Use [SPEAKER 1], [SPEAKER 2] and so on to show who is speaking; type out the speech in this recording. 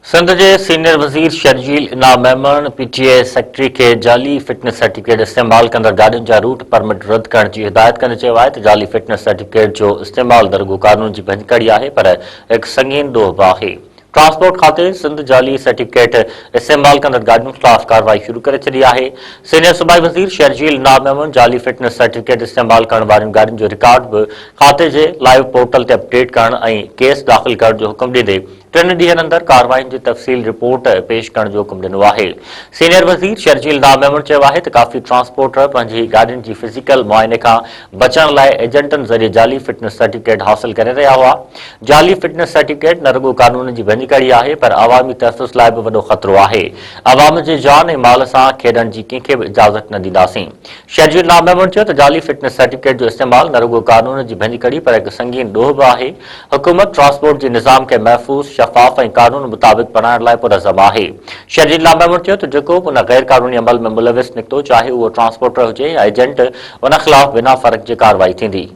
[SPEAKER 1] सिंध के सीनियर वज़ीर शर्जील इनाम मेमन पीटीए सेक्रेटरी के जाली फिटनेस सर्टिफिकेट इस्तेमाल कंदड़ गाड़ियुनि जा रूट परमिट रद्द करण की हिदायत कंदे चयो आहे त जाली फिटनेस सर्टिफिकेट जो इस्तेमाल दरगो कानून की भञकड़ी आहे पर एक संगीन ॾोह आहे। ट्रांसपोर्ट खाते सिंध जाली सर्टिफिकेट इस्तेमाल कंदड़ गाड़ियुनि खिलाफ कार्रवाई शुरू करे छॾी आहे। सीनियर सूबाई वज़ीर शर्जील इनाम मेमन जाली फिटनेस सर्टिफिकेट इस्तेमाल करण वारियुनि गाड़ियुनि जो रिकॉर्ड भी खाते के लाइव पोर्टल ते अपडेट करण ऐं केस दाख़िल करण जो हुकुम ॾींदे 3 ॾींहनि अंदर कार्रवाई की तफ़सील रिपोर्ट पेश करण जो हुकुम ॾिनो आहे। सीनियर वज़ीर शर्जील इनाम मेमन चयो आहे त काफ़ी ट्रांसपोर्टर पंहिंजी गाड़ियुनि की फिजिकल मुआयने खां बचण लाइ एजेंटनि ज़रिए जाली फिटनेस सर्टिफिकेट हासिल करे रहिया हुआ। जाली फिटनेस सर्टिफिकेट न रुगो कानून की कड़ी आहे पर अवामी तहफ़्फ़ुज़ लाइ भी वॾो ख़तरो आहे। अवाम जे जान ऐं माल सां खेॾण जी कंहिंखे भी इजाज़त न ॾींदासीं। शर्जील इनाम मेमन चयो त जाली फिटनेस सर्टिफिकेट जो इस्तेमाल न रुगो कानून की भञकड़ी पर एक संगीन ॾोह भी आहे। हुकूमत ट्रांसपोर्ट के निज़ाम के महफूज़ शफ़ाफ़ ऐं कानून मुताबिक़ बणाइण लाइ पुरज़म आहे। शर्जील इनाम मेमन चयो त जेको बि उन गैर कानूनी अमल में मुलविस निकितो चाहे उहो ट्रांसपोर्टर हुजे या एजेंट उन ख़िलाफ़ बिना फ़र्क़ जे कार्रवाई थींदी।